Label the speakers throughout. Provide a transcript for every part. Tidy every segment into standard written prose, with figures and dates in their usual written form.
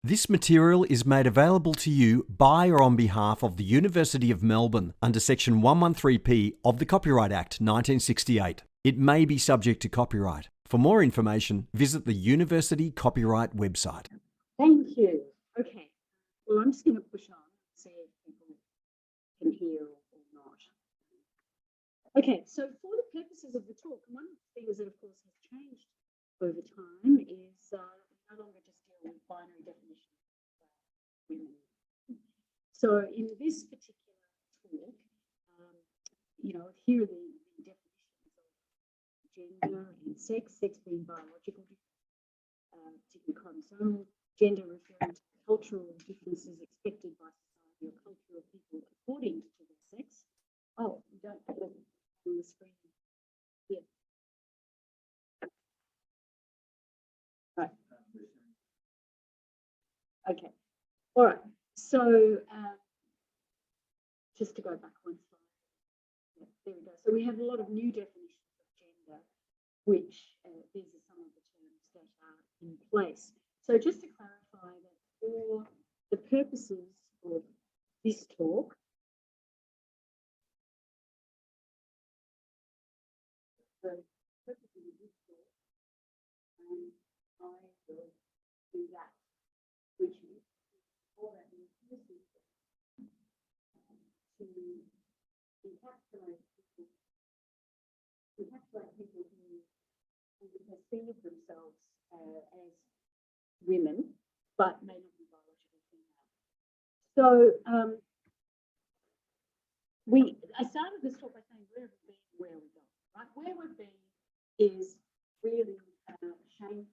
Speaker 1: This material is made available to you by or on behalf of the University of Melbourne under Section 113P of the Copyright Act 1968. It may be subject to copyright. For more information, visit the University Copyright website.
Speaker 2: Thank you. Okay. Well, I'm just going to push on and see if people can hear or not. Okay, so for the purposes of the talk, one of the things that, of course, has changed over time is we no longer just deal with binary definitions of women. So in this particular talk, here are the definitions of gender and sex being biological, particularly chromosomal, gender referring to cultural differences expected by society or culture of people according to their sex. Oh, you don't put it on the screen here. Right. Okay. All right. So just to go back one slide. Yeah, there we go. So we have a lot of new definitions of gender, which these are some of the terms that are in place. So just to clarify that for the purposes of this talk, I will do that, which is all that means to encapsulate people who perceive themselves as women, but may not be biologically female. So I started this talk by saying where have we been, where are we going, right? Where we've been is really shameful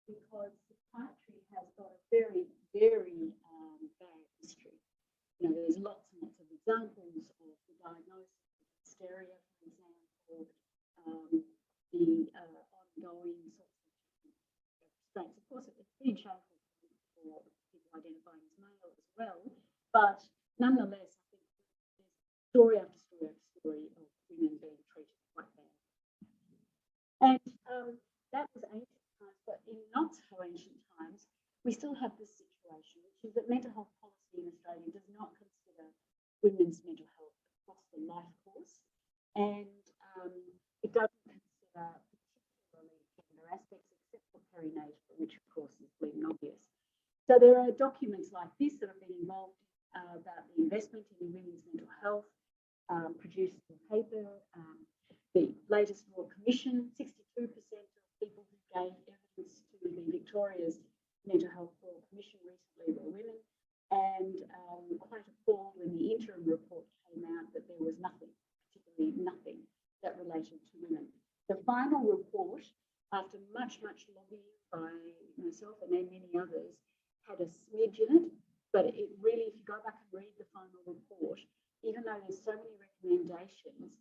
Speaker 2: because psychiatry has got a very, very bad history. There's lots and lots of examples of the diagnosis of hysteria, for example, the ongoing sorts of restraints. Of course, it's been shameful for people identifying as male as well, but nonetheless, I think there's story after story after story of women being treated quite badly. And that was ancient times, but in not so ancient times, we still have this situation, which is that mental health policy in Australia does not consider women's mental health across the life course, and it doesn't consider particularly gender aspects except for perinatal, which of course is bleeding obvious. So there are documents like this that have been involved about the investment in women's mental health, produced a paper, the latest Royal Commission, 62% of people who gave evidence to the Victoria's Mental Health Royal Commission recently were women, and quite appalled when the interim report came out that there was nothing, particularly nothing, that related to women. The final report, after much lobbying by myself and then many others, had a smidge in it, but it really, if you go back and read the final report, even though there's so many recommendations,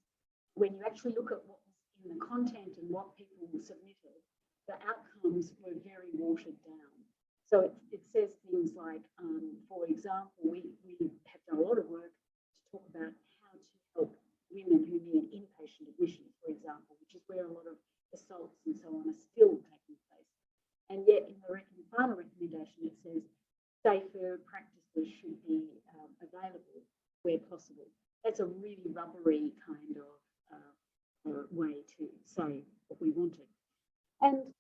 Speaker 2: when you actually look at what was in the content and what people submitted, the outcomes were very watered down. So it says things like, for example, we have done a lot of work to talk about how to help women who need inpatient admission, for example, which is where a lot of assaults and so on are still taking place. And yet in the final recommendation, it says safer practices should be available where possible. That's a really rubbery kind of way to say what we wanted. And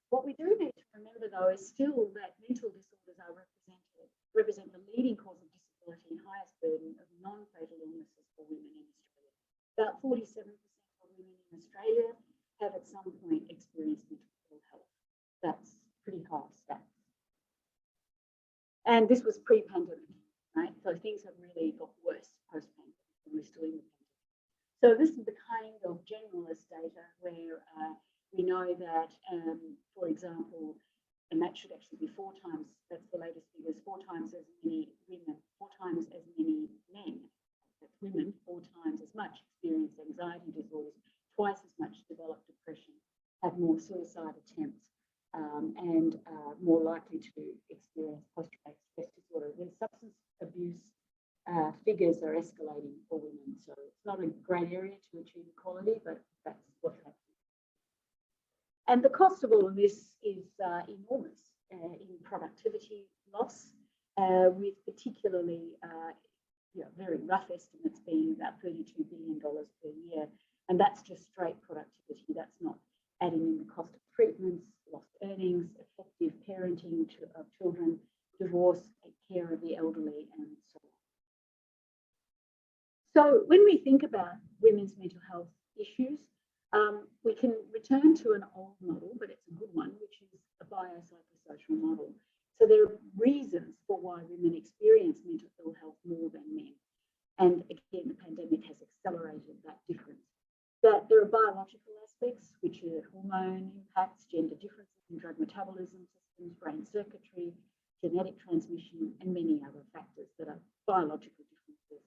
Speaker 2: what we do need to remember, though, is still that mental disorders are represent the leading cause of disability and highest burden of non-fatal illnesses for women in Australia. About 47% of women in Australia have at some point experienced mental ill health. That's pretty high stats. And this was pre-pandemic, right? So things have really got worse post-pandemic, and we're still in the pandemic. So this is the kind of generalist data where we know that, for example, and that should actually be 4 times, that's the latest figures, 4 times as many women, 4 times as many men, that's women, 4 times as much experience anxiety disorders, twice as much develop depression, have more suicide attempts, and more likely to experience post-traumatic stress disorder. The substance abuse figures are escalating for women, so it's not a great area to achieve equality, but that's what's happening. And the cost of all of this is enormous. in productivity loss, with particularly very rough estimates being about $32 billion per year. And that's just straight productivity. That's not adding in the cost of treatments, lost earnings, effective parenting of children, divorce, care of the elderly, and so on. So when we think about women's mental health issues, we can return to an old model, but it's a good one, which is a biopsychosocial model. So there are reasons for why women experience mental ill health more than men. And again, the pandemic has accelerated that difference. That there are biological aspects, which are hormone impacts, gender differences in drug metabolism systems, brain circuitry, genetic transmission, and many other factors that are biological differences.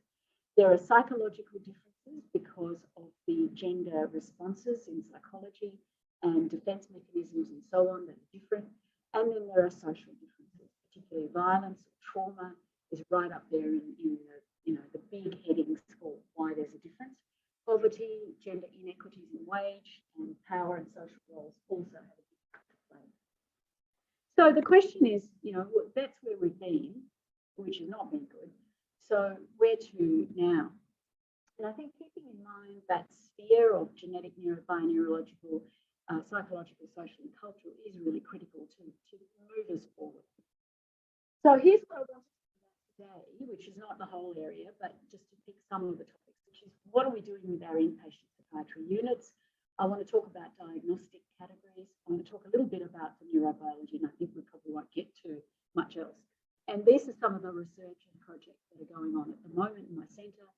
Speaker 2: There are psychological differences because of the gender responses in psychology and defense mechanisms and so on that are different. And then there are social differences, particularly violence or trauma is right up there in the big headings for why there's a difference. Poverty, gender inequities in wage, and power and social roles also have a big part to play. So the question is, that's where we've been, which has not been good. So where to now? And I think keeping in mind that sphere of genetic, bioneurological, psychological, social, and cultural is really critical to move us forward. So here's what I want to talk about today, which is not the whole area, but just to pick some of the topics, which is what are we doing with our inpatient psychiatry units? I want to talk about diagnostic categories. I want to talk a little bit about the neurobiology, and I think we probably won't get to much else. And these are some of the research and projects that are going on at the moment in my centre.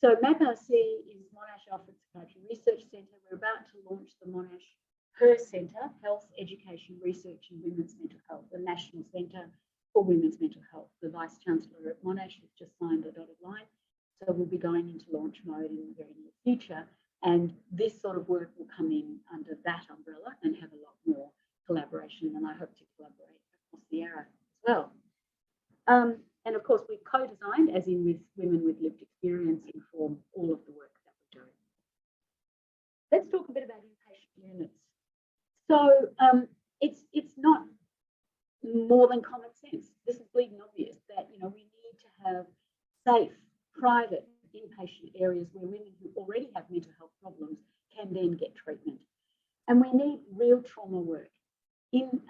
Speaker 2: So MAPrc is Monash Alfred Psychiatry Research Centre. We're about to launch the Monash Centre, Health, Education, Research and Women's Mental Health, the National Centre for Women's Mental Health. The Vice Chancellor at Monash has just signed a dotted line. So we'll be going into launch mode in the very near future. And this sort of work will come in under that umbrella and have a lot more collaboration. And I hope to collaborate across the area as well. And of course, we co-designed, as in with women with lived experience, inform all of the work that we're doing. Let's talk a bit about inpatient units. So it's not more than common sense. This is bleeding obvious that we need to have safe, private inpatient areas where women who already have mental health problems can then get treatment. And we need real trauma work. In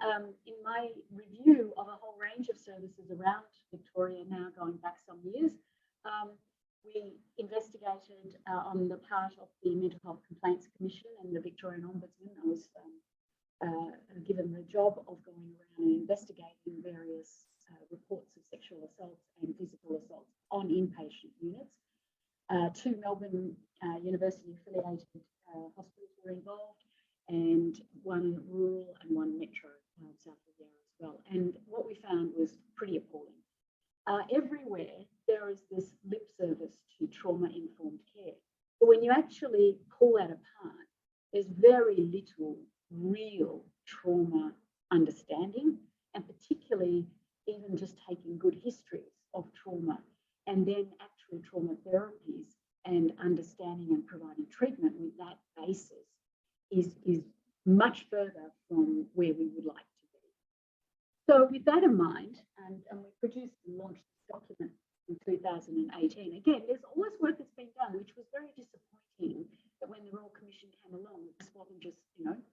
Speaker 2: my review of a whole range of services around Victoria, now going back some years, we investigated on the part of the Mental Health Complaints Commission and the Victorian Ombudsman. I was given the job of going around and investigating various reports of sexual assaults and physical assaults on inpatient units. Two Melbourne University affiliated hospitals were involved, and one rural and one metro south of there as well. And what we found was pretty appalling. Everywhere there is this lip service to trauma-informed care. But when you actually pull that apart, there's very little real trauma understanding, and particularly even just taking good histories of trauma and then actual trauma therapies and understanding and providing treatment with that basis is much further from where we would like to be. So with that in mind, and we produced and launched this document in 2018, again, there's always work that's been done, which was very disappointing that when the Royal Commission came along, this wasn't just,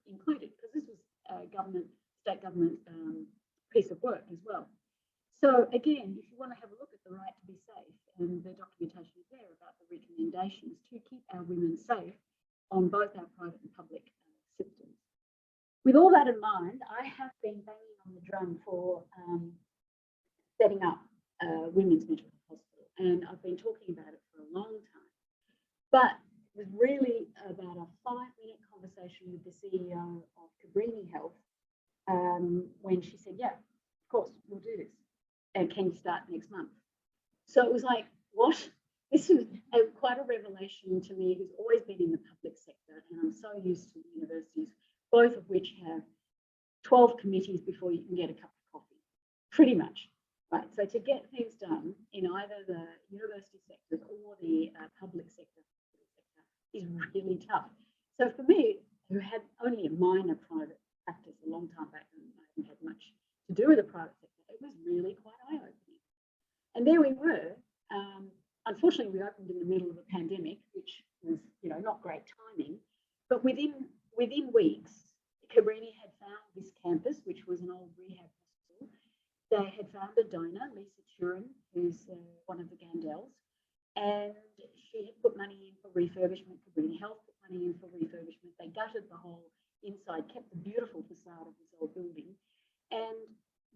Speaker 2: included, because this was a state government piece of work as well. So again, if you want to have a look at the right to be safe, and the documentation is there about the recommendations to keep our women safe on both our private and public systems. With all that in mind, I have been banging on the drum for setting up a women's mental health hospital, and I've been talking about it for a long time. But it was really about a 5-minute conversation with the CEO of Cabrini Health when she said, yeah, of course, we'll do this. And can you start next month? So it was like, what? This was quite a revelation to me, who's always been in the public sector, and I'm so used to universities, both of which have 12 committees before you can get a cup of coffee, pretty much. Right, so to get things done in either the university sectors or the public sector is really tough. So for me, who had only a minor private practice a long time back, and I haven't had much private sector. It was really quite eye-opening. And there we were. Unfortunately, we opened in the middle of a pandemic, which was, you know, not great timing. But within weeks, Cabrini had found this campus, which was an old rehab hospital. They had found a donor, Lisa Turin, who's one of the Gandells, and she had put money in for refurbishment. Cabrini Health put money in for refurbishment. They gutted the whole inside, kept the beautiful facade of this old building, and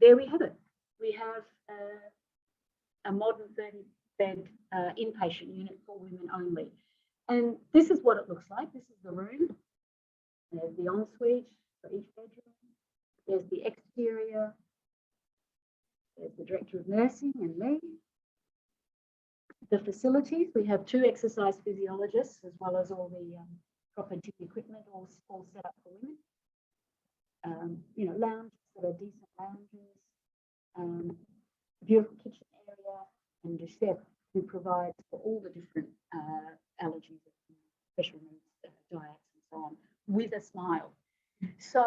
Speaker 2: there we have it. We have a modern 30-bed inpatient unit for women only. And this is what it looks like. This is the room. There's the ensuite for each bedroom. There's the exterior. There's the director of nursing and me. The facilities, we have 2 exercise physiologists, as well as all the proper gym equipment, all set up for women. You know, lounges that are decent lounges. Beautiful kitchen area, and a chef who provides for all the different allergies, special needs diets, and so on, with a smile. So,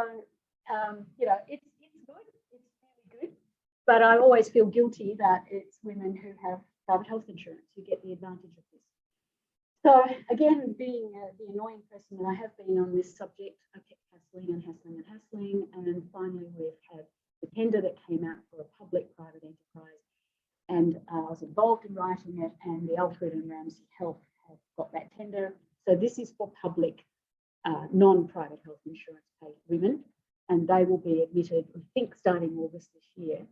Speaker 2: you know, it's good. It's really good. But I always feel guilty that it's women who have private health insurance who get the advantage of this. So again, being the annoying person that I have been on this subject, I kept hassling and hassling and hassling, and finally we've had the tender that came out for a public-private enterprise, and I was involved in writing it, and the Alfred and Ramsay Health have got that tender. So this is for public, non-private health insurance paid women, and they will be admitted, I think, starting August this year.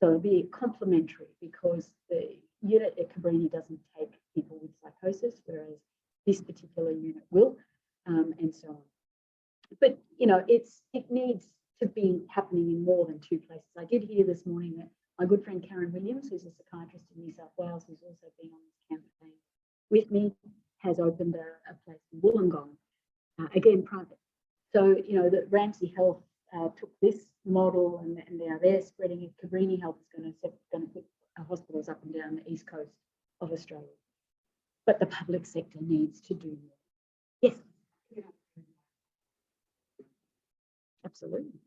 Speaker 2: So it'll be complementary, because the unit at Cabrini doesn't take people with psychosis, whereas this particular unit will, and so on. But, you know, it needs to be happening in more than 2 places. I did hear this morning that my good friend Karen Williams, who's a psychiatrist in New South Wales, who's also been on this campaign with me, has opened a place in Wollongong, again private. So, you know, that Ramsay Health took this model, and now they're spreading it. Cabrini Health is going to put hospitals up and down the east coast of Australia. But the public sector needs to do more. Yes. Absolutely.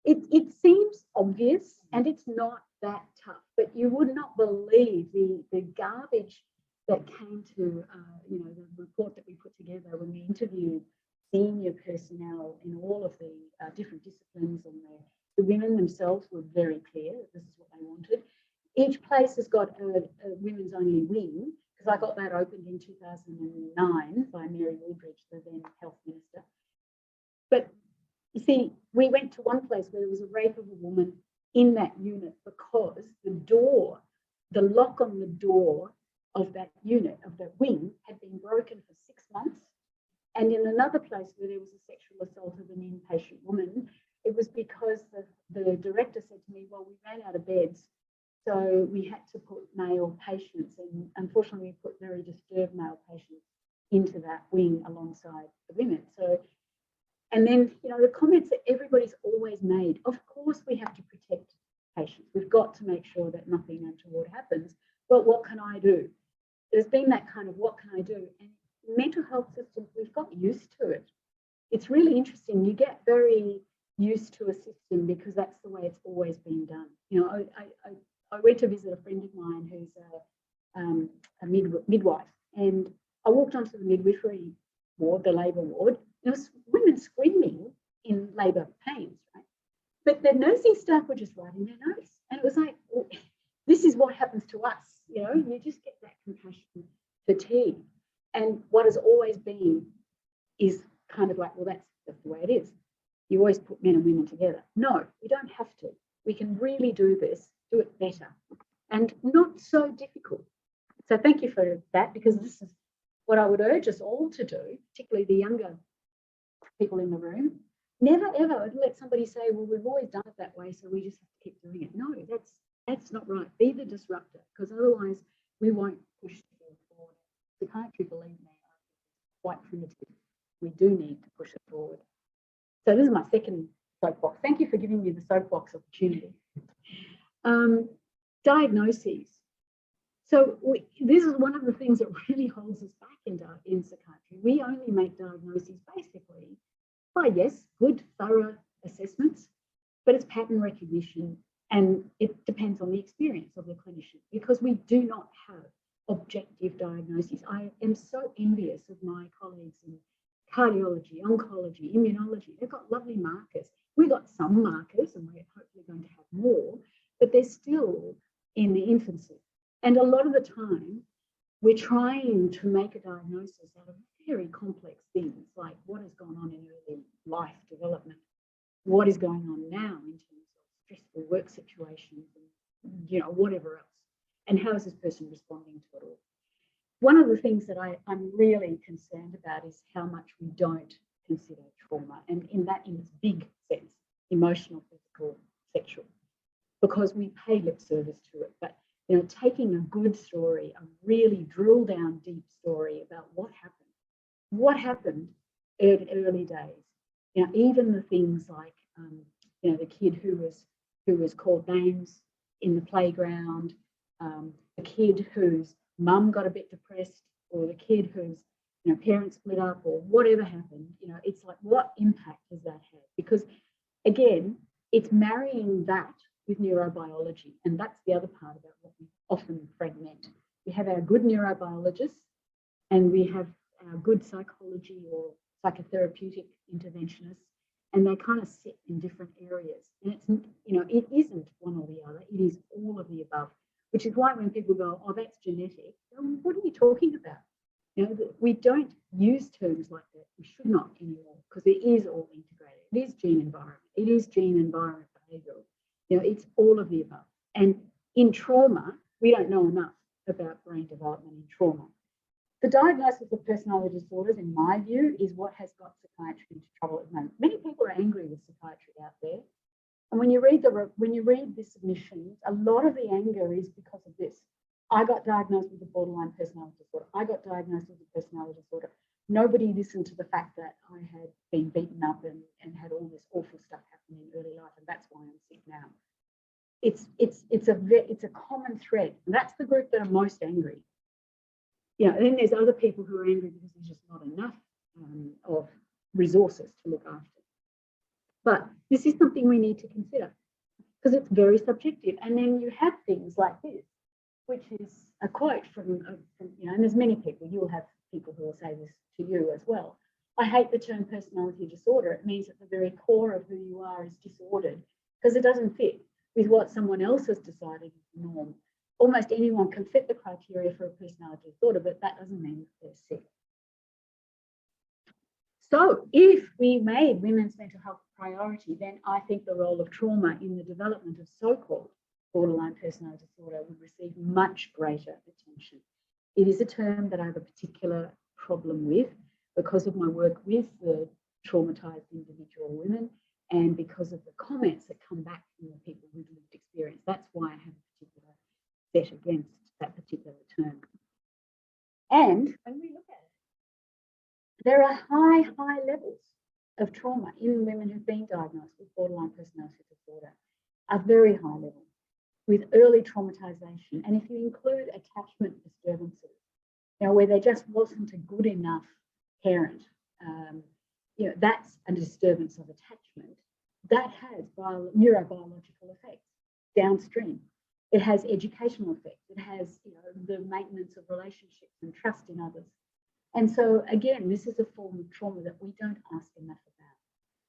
Speaker 2: It seems obvious, and it's not that tough, but you would not believe the garbage that came to, you know, the report that we put together when we interviewed senior personnel in all of the different disciplines, and the women themselves were very clear that this is what they wanted. Each place has got a women's only wing, because I got that opened in 2009 by Mary Wooldridge, the then health minister. But you see, we went to one place where there was a rape of a woman in that unit, because the lock on the door of that unit, of that wing, had been broken for 6 months. And in another place where there was a sexual assault of an inpatient woman, it was because the director said to me, well, we ran out of beds, so we had to put male patients, and unfortunately we put very disturbed male patients into that wing alongside the women. So, and then, you know, the comments that everybody's always made, of course we have to protect patients. We've got to make sure that nothing untoward happens, but what can I do? There's been that kind of, what can I do? And mental health systems, we've got used to it. It's really interesting. You get very used to a system because that's the way it's always been done. You know, I went to visit a friend of mine who's a midwife, and I walked onto the midwifery ward, the labour ward. There was women screaming in labour pains, right? But the nursing staff were just writing their notes, and it was like, well, this is what happens to us. You know, you just get that compassion fatigue. And what has always been is kind of like, well, that's the way it is. You always put men and women together. No, we don't have to. We can really do this, do it better, and not so difficult. So thank you for that, because this is what I would urge us all to do, particularly the younger people in the room. Never, ever let somebody say, well, we've always done it that way, so we just have to keep doing it. No, that's not right. Be the disruptor, because otherwise we won't push it forward. Psychiatry, believe me, is quite primitive. We do need to push it forward. So this is my second soapbox. Thank you for giving me the soapbox opportunity. Diagnoses. So this is one of the things that really holds us back in psychiatry. We only make diagnoses basically by, yes, good, thorough assessments, but it's pattern recognition, and it depends on the experience of the clinician, because we do not have objective diagnoses. I am so envious of my colleagues in cardiology, oncology, immunology. They've got lovely markers. We've got some markers, and we're hopefully going to have more, but they're still in the infancy. And a lot of the time, we're trying to make a diagnosis out of very complex things, like what has gone on in early life development, what is going on now in terms of stressful work situations, and whatever else, and how is this person responding to it all. One of the things that I'm really concerned about is how much we don't consider trauma, and in its big sense, emotional, physical, sexual, because we pay lip service to it. But taking a good story, a really drill down deep story about what happened in early days. Even the things like the kid who was called names in the playground, the kid whose mum got a bit depressed, or the kid whose parents split up, or whatever happened. It's like, what impact has that had? Because again, it's marrying that with neurobiology, and that's the other part about what we often fragment. We have our good neurobiologists, and we have our good psychology or psychotherapeutic interventionists, and they kind of sit in different areas. And it's it isn't one or the other; it is all of the above. Which is why when people go, "Oh, that's genetic," what are you talking about? We don't use terms like that. We should not anymore, because it is all integrated. It is gene environment. It is gene environment behavioural. It's all of the above. And in trauma, we don't know enough about brain development in trauma. The diagnosis of personality disorders, in my view, is what has got psychiatry into trouble at the moment. Many people are angry with psychiatry out there. And when you read the submissions, a lot of the anger is because of this. I got diagnosed with a borderline personality disorder. I got diagnosed with a personality disorder. Nobody listened to the fact that I had been beaten up and had all this awful stuff happen in early life, and that's why I'm sick now. It's a common thread, and that's the group that are most angry. And then there's other people who are angry because there's just not enough of resources to look after. But this is something we need to consider, because it's very subjective. And then you have things like this, which is a quote from and there's many people, you'll have people who will say this to you as well. I hate the term personality disorder. It means that the very core of who you are is disordered, because it doesn't fit with what someone else has decided is the norm. Almost anyone can fit the criteria for a personality disorder, but that doesn't mean that they're sick. So if we made women's mental health a priority, then I think the role of trauma in the development of so-called borderline personality disorder would receive much greater attention. It is a term that I have a particular problem with because of my work with the traumatized individual women, and because of the comments that come back from the people with lived experience. That's why I have a particular set against that particular term. And when we look at it, there are high levels of trauma in women who've been diagnosed with borderline personality disorder, a very high level, with early traumatization. And if you include attachment disturbances, where there just wasn't a good enough parent, that's a disturbance of attachment. That has neurobiological effects downstream. It has educational effects. It has the maintenance of relationships and trust in others. And so, again, this is a form of trauma that we don't ask enough about.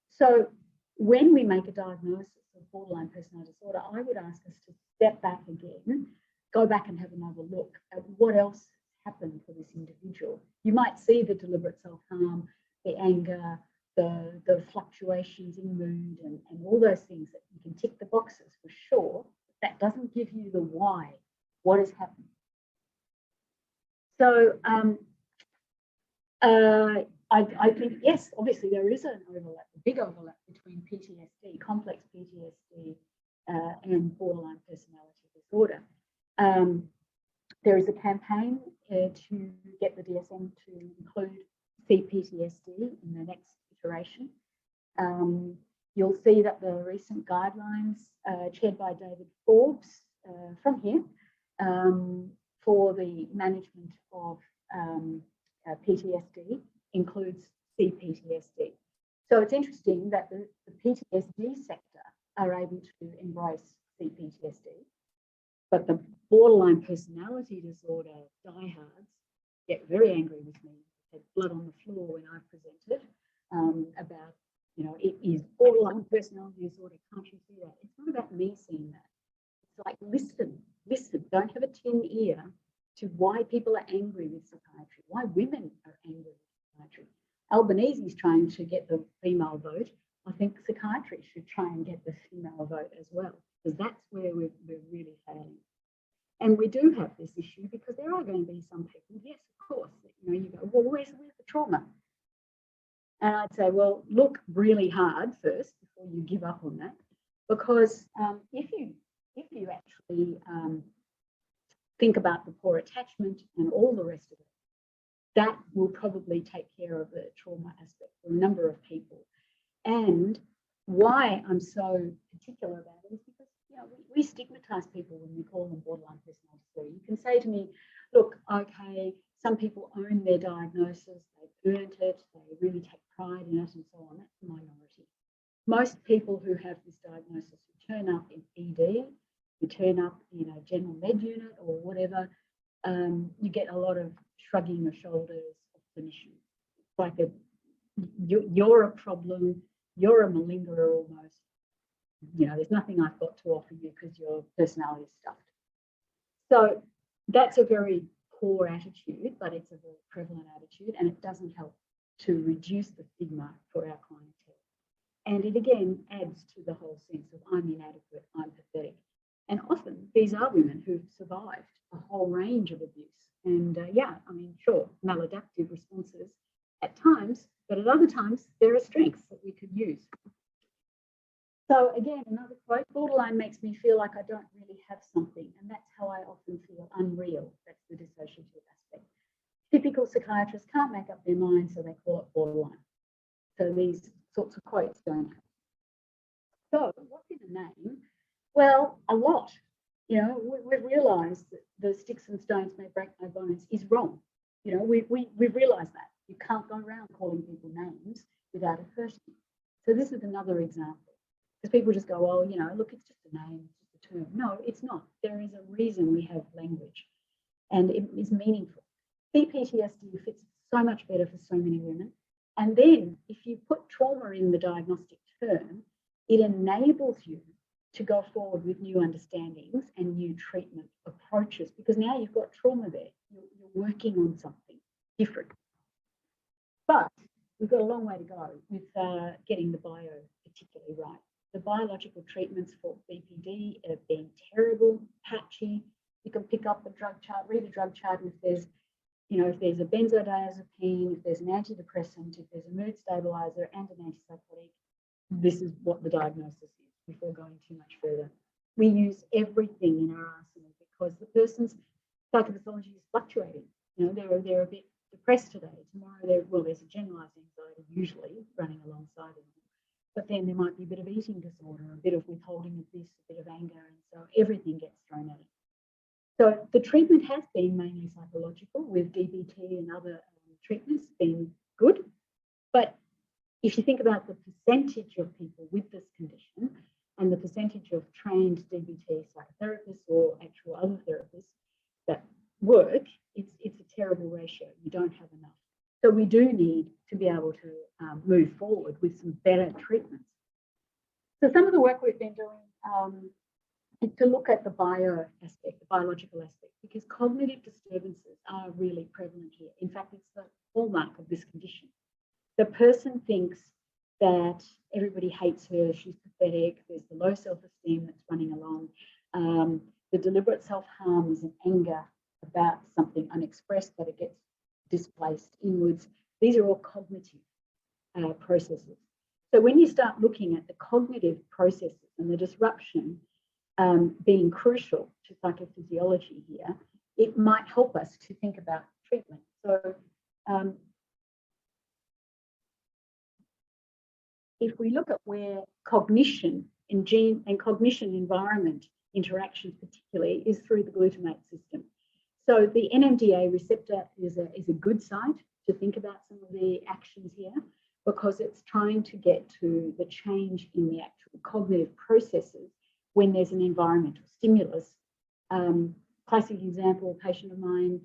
Speaker 2: So when we make a diagnosis of borderline personality disorder, I would ask us to step back again, go back and have another look at what else happened for this individual. You might see the deliberate self-harm, the anger, the fluctuations in mood, and all those things that you can tick the boxes for sure. That doesn't give you the why, what is happening. So I think, yes, obviously there is an overlap, a big overlap between PTSD, complex PTSD, and borderline personality disorder. There is a campaign to get the DSM to include CPTSD in the next iteration. You'll see that the recent guidelines chaired by David Forbes from here for the management of PTSD includes CPTSD. So it's interesting that the PTSD sector are able to embrace CPTSD, but the borderline personality disorder diehards get very angry with me. They had blood on the floor when I presented about, it is borderline personality disorder. Can't you see that? It's not about me seeing that. It's like, listen, don't have a tin ear to why people are angry with psychiatry, why women are angry with psychiatry. Albanese is trying to get the female vote. I think psychiatry should try and get the female vote as well, because that's where we're really failing. And we do have this issue because there are going to be some people, yes, of course, you go, well, where's the trauma? And I'd say, well, look really hard first before you give up on that, because if you actually think about the poor attachment and all the rest of it, that will probably take care of the trauma aspect for a number of people. And why I'm so particular about it is because we stigmatize people when we call them borderline personality disorder. You can say to me, look, okay, some people own their diagnosis, they've earned it, they really take pride in it and so on. That's the minority. Most people who have this diagnosis who turn up in ED, who turn up in a general med unit or whatever, you get a lot of shrugging the shoulders of clinicians. It's like you're a problem, you're a malingerer almost. There's nothing I've got to offer you because your personality is stuffed. So that's a very poor attitude, but it's a very prevalent attitude, and it doesn't help to reduce the stigma for our clientele. And it again adds to the whole sense of I'm inadequate, I'm pathetic. And often these are women who've survived a whole range of abuse. And sure, maladaptive responses at times, but at other times there are strengths that we could use. So again, another quote, borderline makes me feel like I don't really have something, and that's how I often feel unreal. That's the dissociative aspect. Typical psychiatrists can't make up their mind, so they call it borderline. So these sorts of quotes don't happen. So what's in a name? Well, a lot. We've realised that the sticks and stones may break my bones is wrong. We've realised that. You can't go around calling people names without it hurting. So this is another example. Because people just go, well, look, it's just a name, it's just a term. No, it's not. There is a reason we have language, and it is meaningful. CPTSD fits so much better for so many women. And then if you put trauma in the diagnostic term, it enables you to go forward with new understandings and new treatment approaches, because now you've got trauma there. You're working on something different. But we've got a long way to go with getting the bio particularly right. The biological treatments for BPD have been terrible, patchy. You can pick up the drug chart, read the drug chart, and if there's a benzodiazepine, if there's an antidepressant, if there's a mood stabilizer and an antipsychotic, this is what the diagnosis is before going too much further. We use everything in our arsenal because the person's psychopathology is fluctuating. They're a bit depressed today. Tomorrow, there's a generalized anxiety usually running alongside it. But then there might be a bit of eating disorder, a bit of withholding of this, a bit of anger, and so everything gets thrown at it. So the treatment has been mainly psychological, with DBT and other treatments being good. But if you think about the percentage of people with this condition and the percentage of trained DBT psychotherapists or actual other therapists that work, it's a terrible ratio. You don't have enough. So we do need to be able to move forward with some better treatments. So some of the work we've been doing is to look at the bio aspect, the biological aspect, because cognitive disturbances are really prevalent here. In fact, it's the hallmark of this condition. The person thinks that everybody hates her, she's pathetic, there's the low self-esteem that's running along. The deliberate self-harm is an anger about something unexpressed, but it gets displaced inwards. These are all cognitive processes. So when you start looking at the cognitive processes and the disruption being crucial to psychophysiology here, it might help us to think about treatment. So if we look at where cognition and gene and cognition environment interactions particularly is through the glutamate system. So the NMDA receptor is a good site to think about some of the actions here. because it's trying to get to the change in the actual cognitive processes when there's an environmental stimulus. Classic example, a patient of mine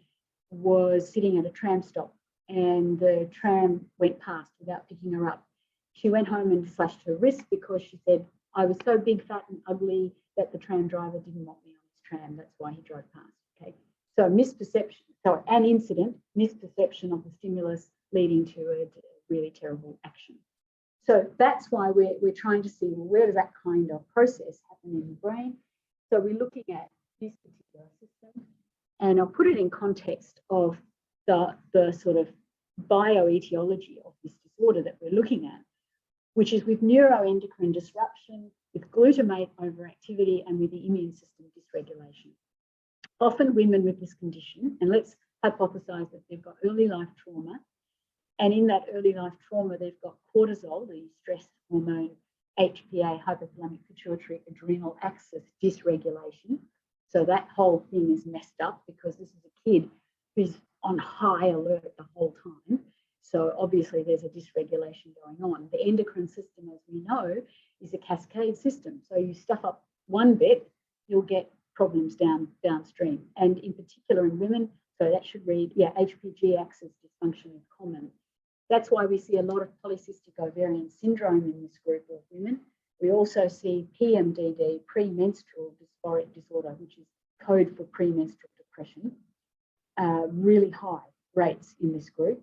Speaker 2: was sitting at a tram stop and the tram went past without picking her up. She went home and slashed her wrist because she said, I was so big, fat and ugly that the tram driver didn't want me on his tram. That's why he drove past. Okay, so misperception, so an incident, misperception of the stimulus leading to a really terrible action. So that's why we're trying to see, well, where does that kind of process happen in the brain? So we're looking at this particular system, and I'll put it in context of the sort of bioetiology of this disorder that we're looking at, which is with neuroendocrine disruption, with glutamate overactivity, and with the immune system dysregulation. Often women with this condition, and let's hypothesize that they've got early life trauma, and in that early life trauma, they've got cortisol, the stress hormone, HPA, hypothalamic pituitary adrenal axis dysregulation. So that whole thing is messed up because this is a kid who's on high alert the whole time. So obviously there's a dysregulation going on. The endocrine system, as we know, is a cascade system. So you stuff up one bit, you'll get problems downstream. And in particular in women, so that should read, yeah, HPG axis dysfunction is common. That's why we see a lot of polycystic ovarian syndrome in this group of women. We also see Pmdd, premenstrual dysphoric disorder, which is code for premenstrual depression, really high rates in this group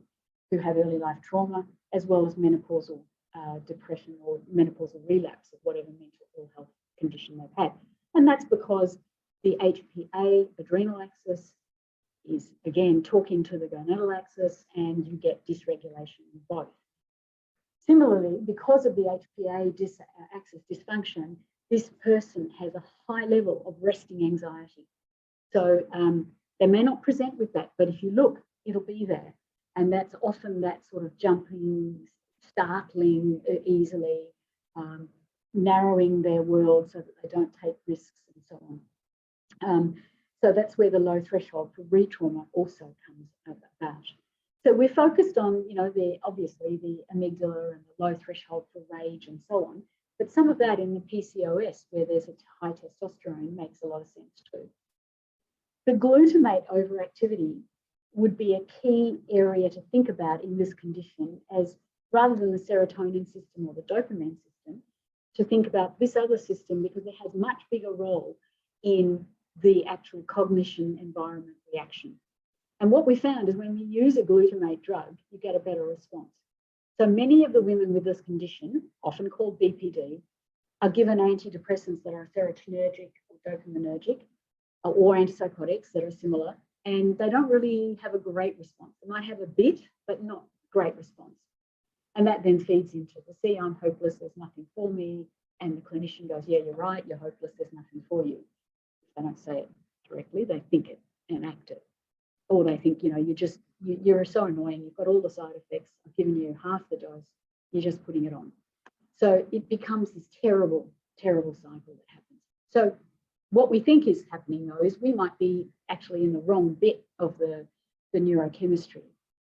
Speaker 2: who have early life trauma, as well as menopausal depression or menopausal relapse of whatever mental ill health condition they've had. And that's because the HPA adrenal axis is, again, talking to the gonadal axis, and you get dysregulation in both. Similarly, because of the HPA axis dysfunction, this person has a high level of resting anxiety. So they may not present with that, but if you look, it'll be there. And that's often that sort of jumping, startling easily, narrowing their world so that they don't take risks and so on. So that's where the low threshold for re-trauma also comes about. So we're focused on, you know, obviously the amygdala and the low threshold for rage and so on, but some of that in the PCOS where there's a high testosterone makes a lot of sense too. The glutamate overactivity would be a key area to think about in this condition, as rather than the serotonin system or the dopamine system, to think about this other system because it has much bigger role in the actual cognition environment reaction. And what we found is when we use a glutamate drug, you get a better response. So many of the women with this condition, often called BPD, are given antidepressants that are serotonergic or dopaminergic, or antipsychotics that are similar, and they don't really have a great response. They might have a bit, but not great response. And that then feeds into the, see, I'm hopeless, there's nothing for me. And the clinician goes, yeah, you're right, you're hopeless, there's nothing for you. They don't say it directly, they think it and act it. Or they think, you know, you're so annoying, you've got all the side effects, I've given you half the dose, you're just putting it on. So it becomes this terrible, terrible cycle that happens. So what we think is happening though is we might be actually in the wrong bit of the neurochemistry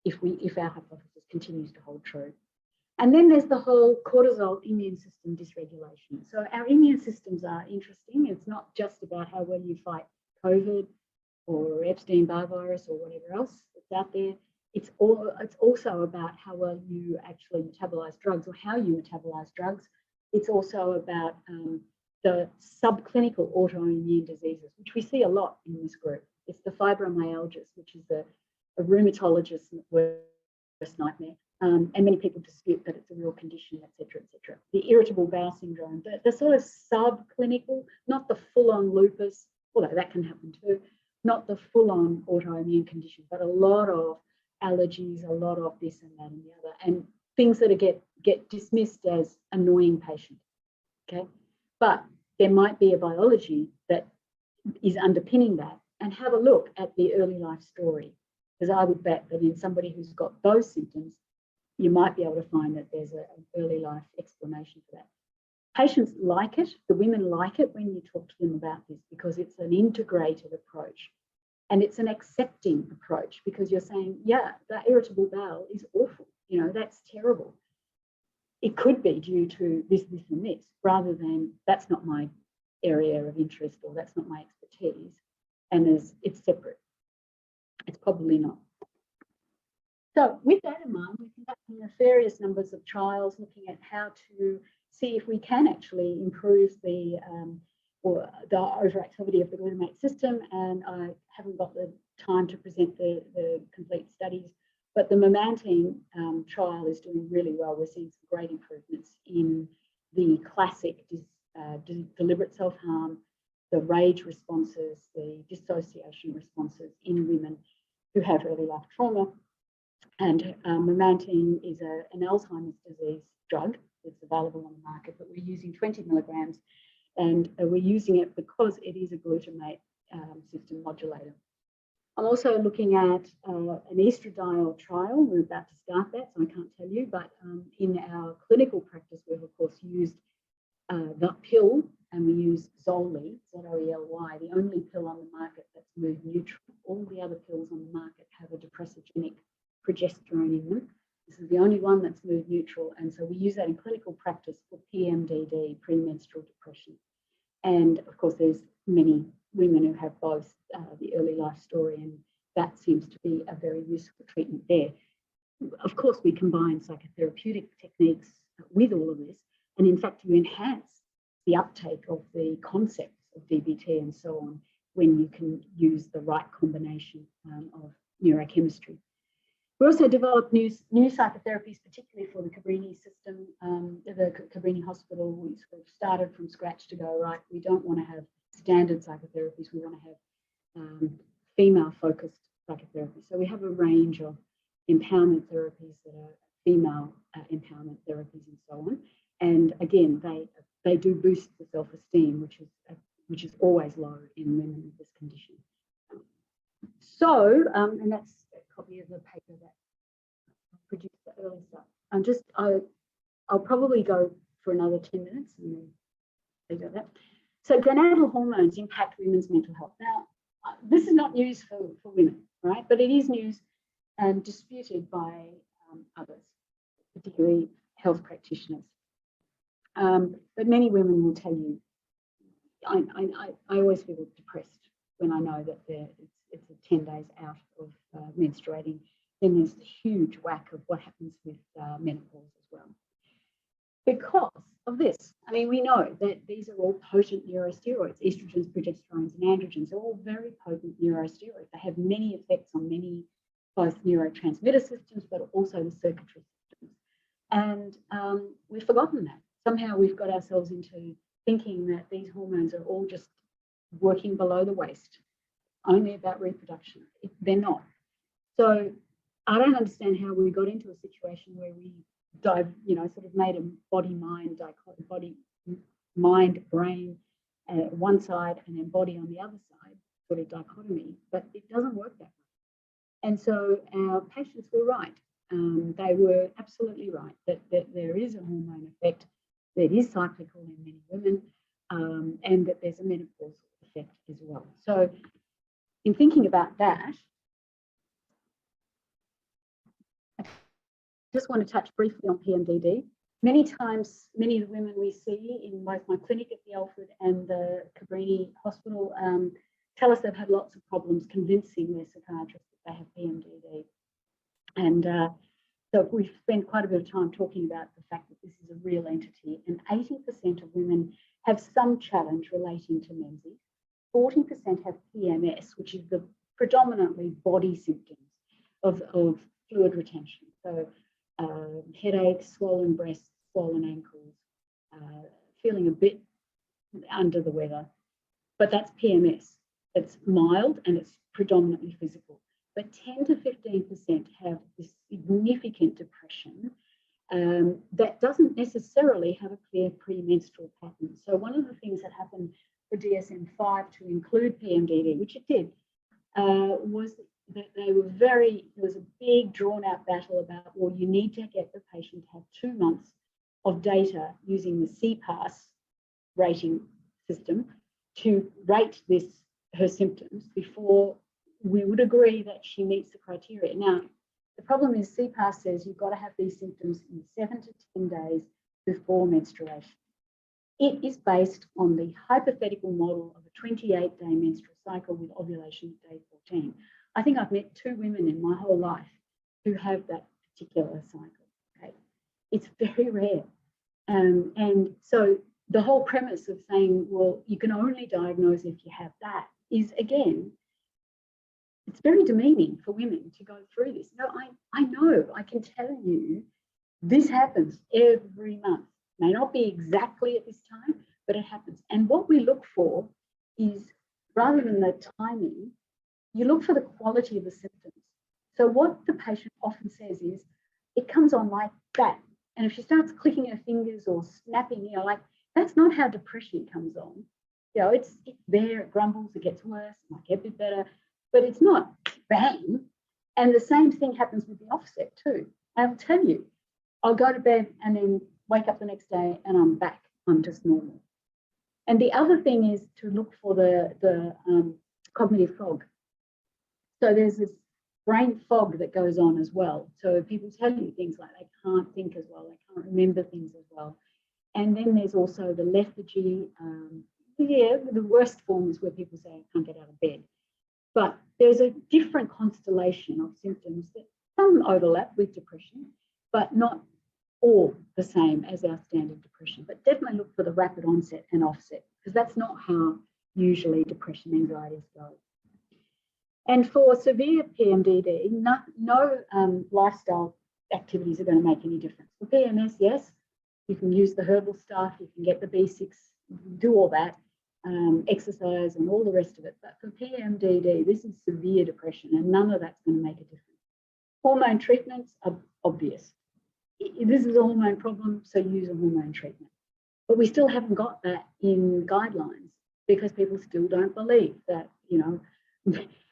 Speaker 2: if our hypothesis continues to hold true. And then there's the whole cortisol immune system dysregulation. So our immune systems are interesting. It's not just about how well you fight COVID or Epstein-Barr virus or whatever else that's out there. It's also about how well you actually metabolize drugs or how you metabolize drugs. It's also about the subclinical autoimmune diseases, which we see a lot in this group. It's the fibromyalgias, which is a rheumatologist's worst nightmare. And many people dispute that it's a real condition, et cetera, et cetera. The irritable bowel syndrome, the sort of subclinical, not the full-on lupus, although that can happen too, not the full-on autoimmune condition, but a lot of allergies, a lot of this and that and the other, and things that get dismissed as annoying patient, okay? But there might be a biology that is underpinning that, and have a look at the early life story, because I would bet that in somebody who's got those symptoms, you might be able to find that there's an early life explanation for that. Patients like it, the women like it when you talk to them about this, because it's an integrated approach and it's an accepting approach, because you're saying, yeah, that irritable bowel is awful, you know, that's terrible. it could be due to this, and this, rather than that's not my area of interest or that's not my expertise, and it's separate. It's probably not. So with that in mind, we're conducting various numbers of trials looking at how to see if we can actually improve the overactivity of the glutamate system. And I haven't got the time to present the complete studies, but the Normantine trial is doing really well. We're seeing some great improvements in the classic deliberate self-harm, the rage responses, the dissociation responses in women who have early life trauma. And Normantine is an Alzheimer's disease drug that's available on the market, but we're using 20 milligrams, and we're using it because it is a glutamate system modulator. I'm also looking at an estradiol trial. We're about to start that, so I can't tell you, but in our clinical practice, we've of course used the pill, and we use Zolly, Z-O-E-L-Y, the only pill on the market that's mood neutral. All the other pills on the market have a depressogenic progesterone in them. This is the only one that's mood neutral, and so we use that in clinical practice for PMDD, premenstrual depression. And of course, there's many women who have both the early life story, and that seems to be a very useful treatment there. Of course, we combine psychotherapeutic techniques with all of this, and in fact, you enhance the uptake of the concepts of DBT and so on when you can use the right combination of neurochemistry. We also developed new psychotherapies, particularly for the Cabrini system, the Cabrini Hospital. We sort of started from scratch to go, right, we don't want to have standard psychotherapies, we want to have female-focused psychotherapy. So we have a range of empowerment therapies that are female empowerment therapies and so on. And again, they do boost the self-esteem, which is always low in women with this condition. So, and that's a copy of the paper that produced the early stuff. I'll probably go for another 10 minutes and then leave it at that. So gonadal hormones impact women's mental health. Now, this is not news for women, right? But it is news and disputed by others, particularly health practitioners. But many women will tell you, I always feel depressed when I know that it's 10 days out of menstruating. Then there's a huge whack of what happens with menopause as well. Because of this, I mean, we know that these are all potent neurosteroids, estrogens, progesterones, and androgens. They're all very potent neurosteroids. They have many effects on both neurotransmitter systems, but also the circuitry systems. And we've forgotten that. Somehow we've got ourselves into thinking that these hormones are all just working below the waist, only about reproduction. They're not. So I don't understand how we got into a situation where we sort of made a body-mind dichotomy, body-mind-brain one side and then body on the other side, sort of dichotomy, but it doesn't work that way. And so our patients were right. They were absolutely right that there is a hormone effect that is cyclical in many women, and that there's a menopausal effect as well. So in thinking about that, I just want to touch briefly on PMDD. Many times, many of the women we see in both my clinic at the Alfred and the Cabrini Hospital tell us they've had lots of problems convincing their psychiatrist that they have PMDD. And so we've spent quite a bit of time talking about the fact that this is a real entity, and 80% of women have some challenge relating to menses. 40% have PMS, which is the predominantly body symptoms of fluid retention. So headaches, swollen breasts, swollen ankles, feeling a bit under the weather. But that's PMS. It's mild and it's predominantly physical. But 10 to 15% have this significant depression that doesn't necessarily have a clear premenstrual pattern. So one of the things that happened for DSM-5 to include PMDD, which it did, was that there was a big drawn out battle about, well, you need to get the patient to have 2 months of data using the CPAS rating system to rate her symptoms before we would agree that she meets the criteria. Now, The problem is CPAS says you've got to have these symptoms in 7 to 10 days before menstruation. It is based on the hypothetical model of a 28-day menstrual cycle with ovulation at day 14. I think I've met 2 women in my whole life who have that particular cycle. Okay? It's very rare. And so the whole premise of saying, well, you can only diagnose if you have that is, again, it's very demeaning for women to go through this. No, I know, I can tell you this happens every month. May not be exactly at this time, but it happens. And what we look for is, rather than the timing, you look for the quality of the symptoms. So what the patient often says is, it comes on like that. And if she starts clicking her fingers or snapping, you know, like, that's not how depression comes on. You know, it's there, it grumbles, it gets worse, it might get a bit better, but it's not bang. And the same thing happens with the offset too. I'll tell you, I'll go to bed and then wake up the next day and I'm back, I'm just normal. And the other thing is to look for the cognitive fog. So there's this brain fog that goes on as well. So people tell you things like they can't think as well, they can't remember things as well. And then there's also the lethargy. The worst form is where people say, I can't get out of bed. But there's a different constellation of symptoms that some overlap with depression, but not all the same as our standard depression. But definitely look for the rapid onset and offset, because that's not how usually depression anxieties go. And for severe PMDD, no lifestyle activities are going to make any difference. For PMS, yes, you can use the herbal stuff, you can get the B6, do all that, exercise and all the rest of it. But for PMDD, this is severe depression and none of that's going to make a difference. Hormone treatments are obvious. This is a hormone problem, so use a hormone treatment. But we still haven't got that in guidelines because people still don't believe that, you know,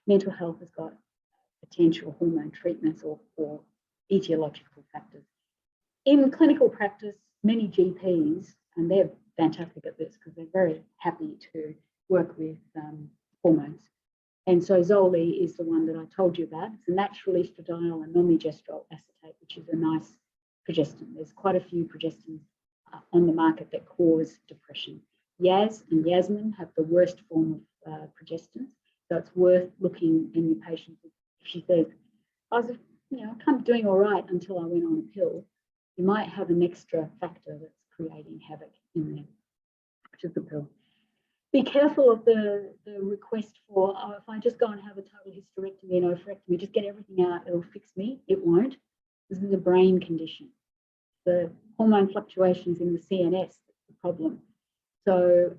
Speaker 2: mental health has got potential hormone treatments or etiological factors. In clinical practice, many GPs, and they're fantastic at this because they're very happy to work with hormones. And so Zoli is the one that I told you about. It's a natural estradiol and non-megestrol acetate, which is a nice progestin. There's quite a few progestins on the market that cause depression. Yaz and Yasmin have the worst form of progestins. So it's worth looking in your patient. If she says, I was, you know, kind of doing all right until I went on a pill, you might have an extra factor that's creating havoc in there, which is the pill. Be careful of the request for, oh, if I just go and have a total hysterectomy and oophorectomy, just get everything out, it'll fix me. It won't. This is a brain condition. The hormone fluctuations in the CNS is the problem. So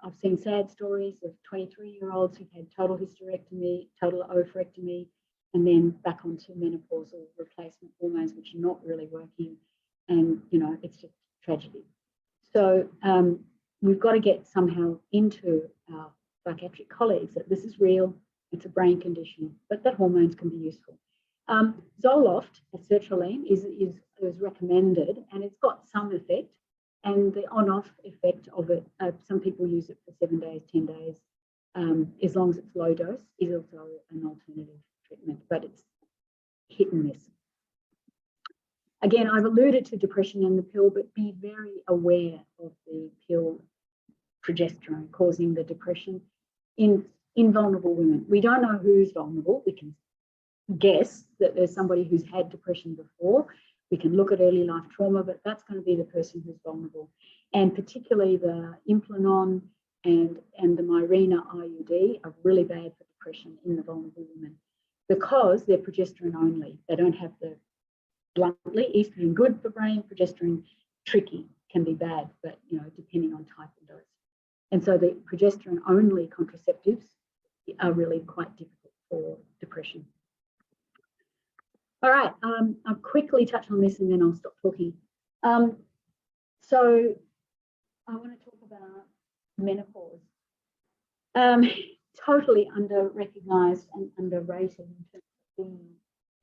Speaker 2: I've seen sad stories of 23-year-olds who've had total hysterectomy, total oophorectomy, and then back onto menopausal replacement hormones, which are not really working. And, you know, it's just tragedy. So we've got to get somehow into our psychiatric colleagues that this is real, it's a brain condition, but that hormones can be useful. Zoloft, sertraline, is recommended, and it's got some effect. And the on-off effect of it, some people use it for 7 days, 10 days, as long as it's low dose, is also an alternative treatment, but it's hit and miss. Again, I've alluded to depression and the pill, but be very aware of the pill progesterone causing the depression in vulnerable women. We don't know who's vulnerable. We can guess that there's somebody who's had depression before. We can look at early life trauma, but that's going to be the person who's vulnerable. And particularly the Implanon and the Mirena IUD are really bad for depression in the vulnerable women because they're progesterone only. They don't have the, bluntly, estrogen good for brain, progesterone tricky, can be bad, but, you know, depending on type and dose. And so the progesterone only contraceptives are really quite difficult for depression. All right, I'll quickly touch on this and then I'll stop talking. So I want to talk about menopause. Totally under-recognised and underrated in terms of being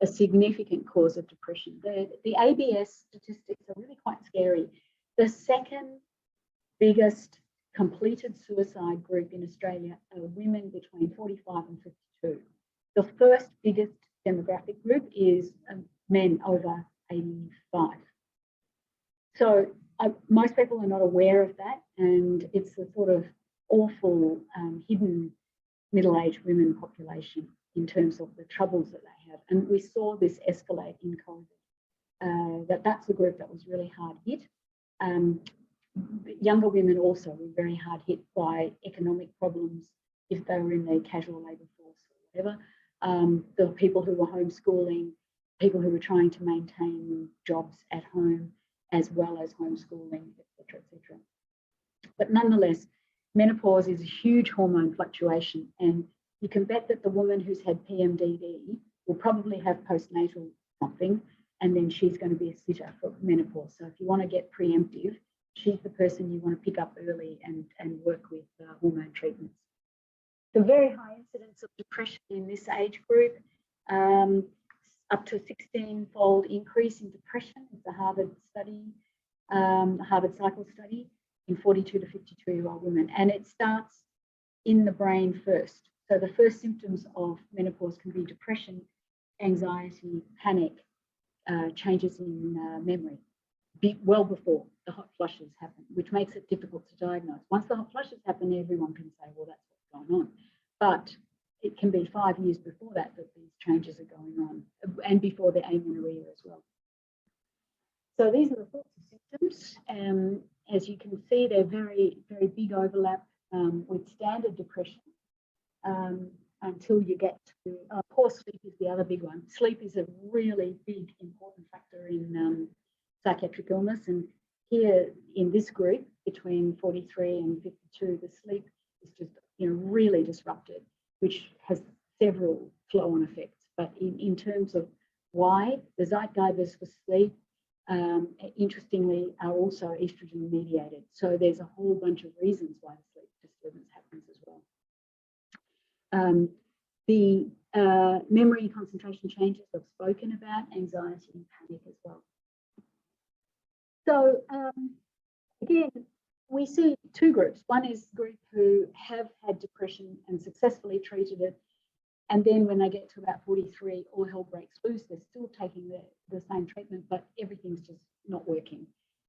Speaker 2: a significant cause of depression. The ABS statistics are really quite scary. The second biggest completed suicide group in Australia are women between 45 and 52. The first biggest demographic group is men over 85. So most people are not aware of that, and it's a sort of awful hidden middle-aged women population in terms of the troubles that they have. And we saw this escalate in COVID, that's the group that was really hard hit. Younger women also were very hard hit by economic problems if they were in the casual labour force or whatever. The people who were homeschooling, people who were trying to maintain jobs at home, as well as homeschooling, etc., etc. But nonetheless, menopause is a huge hormone fluctuation, and you can bet that the woman who's had PMDD will probably have postnatal something, and then she's going to be a sitter for menopause. So if you want to get preemptive, she's the person you want to pick up early and work with hormone treatments. The very high incidence of depression in this age group, up to a 16-fold increase in depression. It's a Harvard study, Harvard cycle study in 42 to 52-year-old women. And it starts in the brain first. So the first symptoms of menopause can be depression, anxiety, panic, changes in memory, well before the hot flushes happen, which makes it difficult to diagnose. Once the hot flushes happen, everyone can say, well, that's what's going on. But it can be 5 years before that these changes are going on, and before the amenorrhea as well. So these are the sorts of symptoms. As you can see, they're very, very big overlap with standard depression until you get to, poor sleep is the other big one. Sleep is a really big, important factor in psychiatric illness. And here in this group, between 43 and 52, the sleep is just really disrupted, which has several flow-on effects. But in terms of why, the zeitgebers for sleep, interestingly, are also estrogen mediated. So there's a whole bunch of reasons why the sleep disturbance happens as well. The memory and concentration changes I've spoken about, anxiety and panic as well. So again, we see two groups. One is a group who have had depression and successfully treated it, and then when they get to about 43, all hell breaks loose. They're still taking the same treatment, but everything's just not working.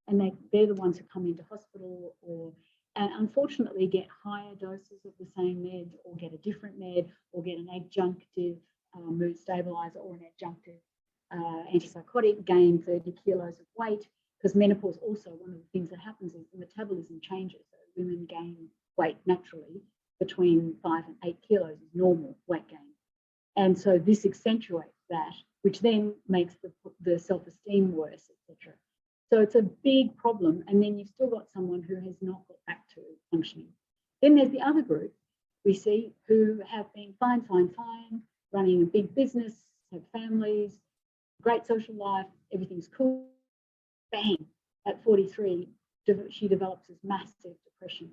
Speaker 2: And they're the ones who come into hospital or unfortunately get higher doses of the same med, or get a different med, or get an adjunctive mood stabilizer or an adjunctive antipsychotic, gain 30 kilos of weight. Because menopause also, one of the things that happens is the metabolism changes. So women gain weight naturally. Between 5 and 8 kilos is normal weight gain. And so this accentuates that, which then makes the self-esteem worse, etc. So it's a big problem. And then you've still got someone who has not got back to functioning. Then there's the other group we see who have been fine, running a big business, have families, great social life, everything's cool. Bang, at 43, she develops this massive depression.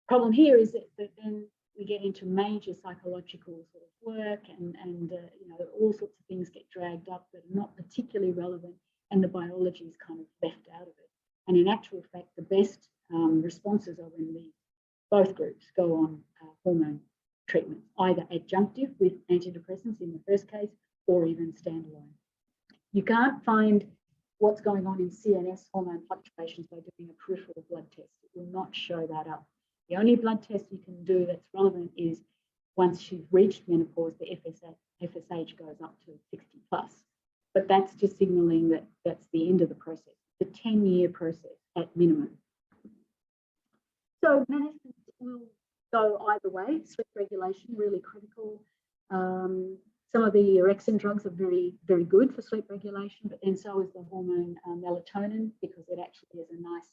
Speaker 2: Problem here is that then we get into major psychological sort of work and all sorts of things get dragged up that are not particularly relevant, and the biology is kind of left out of it. And in actual fact, the best responses are when both groups go on hormone treatment, either adjunctive with antidepressants in the first case, or even standalone. You can't find what's going on in CNS hormone fluctuations by doing a peripheral blood test. It will not show that up. The only blood test you can do that's relevant is once you've reached menopause, the FSH goes up to 60 plus. But that's just signaling that that's the end of the process. It's a 10-year process at minimum. So management will go either way. Sleep regulation, really critical. Some of the orexin drugs are very, very good for sleep regulation, but then so is the hormone melatonin, because it actually is a nice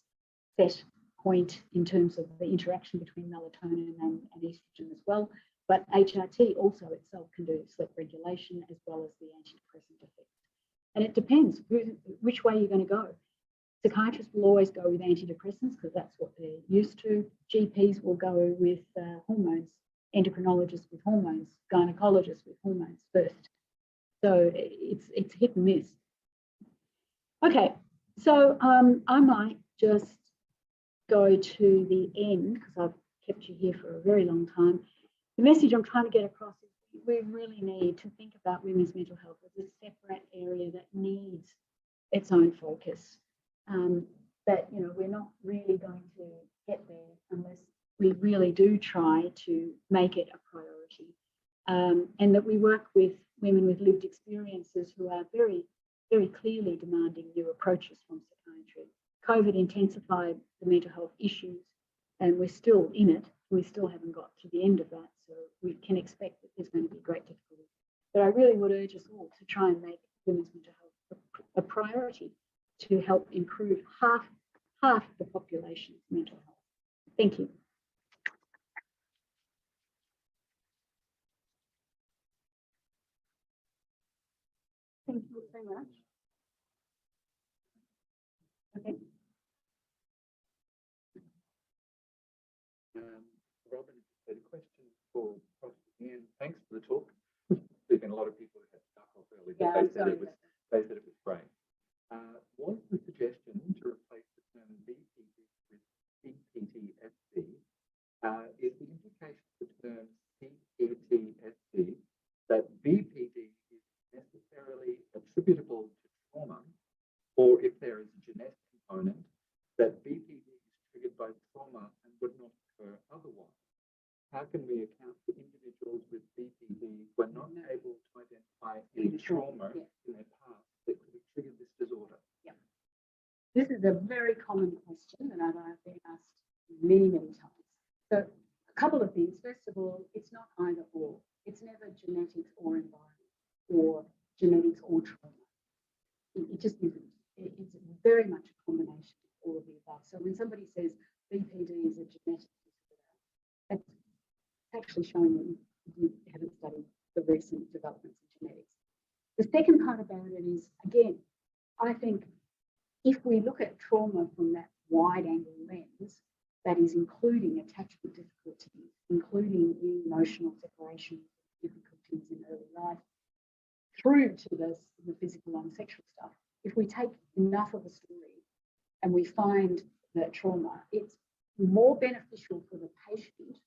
Speaker 2: set point in terms of the interaction between melatonin and estrogen as well. But HRT also itself can do sleep regulation as well as the antidepressant effect. And it depends which way you're going to go. Psychiatrists will always go with antidepressants because that's what they're used to. GPs will go with hormones, endocrinologists with hormones, gynecologists with hormones first. So it's hit and miss. Okay, so I might just go to the end because I've kept you here for a very long time. The message I'm trying to get across is we really need to think about women's mental health as a separate area that needs its own focus. That, you know, we're not really going to get there unless we really do try to make it a priority. And that we work with women with lived experiences who are very, very clearly demanding new approaches from psychiatry. COVID intensified the mental health issues, and we're still in it. We still haven't got to the end of that, so we can expect that there's going to be great difficulty. But I really would urge us all to try and make women's mental health a priority to help improve half the population's mental health. Thank you. Thank you very much. Okay.
Speaker 3: Robin, a question for Prof. Ian. Thanks for the talk. There's been a lot of people who had stuck off early, but they said it was great. Was the suggestion to replace the term BPD with CPTSD? Is the implication of the term CPTSD that BPD is necessarily attributable to trauma, or if there is a genetic component, that BPD is triggered by trauma and would not occur otherwise? How can we account for individuals with BPD who are not able to identify any trauma in their past that could have triggered this disorder?
Speaker 2: Yeah. This is a very common question that I've been asked many, many times. So a couple of things. First of all, it's not either or. It's never genetics or environment or genetics or trauma. It just isn't. It's very much a combination of all of the above. So when somebody says BPD is a genetic disorder, that's actually showing that you haven't studied the recent developments in genetics. The second part about it is, again, I think if we look at trauma from that wide-angle lens, that is including attachment difficulties, including emotional separation difficulties in early life, through to the physical and sexual stuff, if we take enough of a story and we find that trauma, it's more beneficial for the patient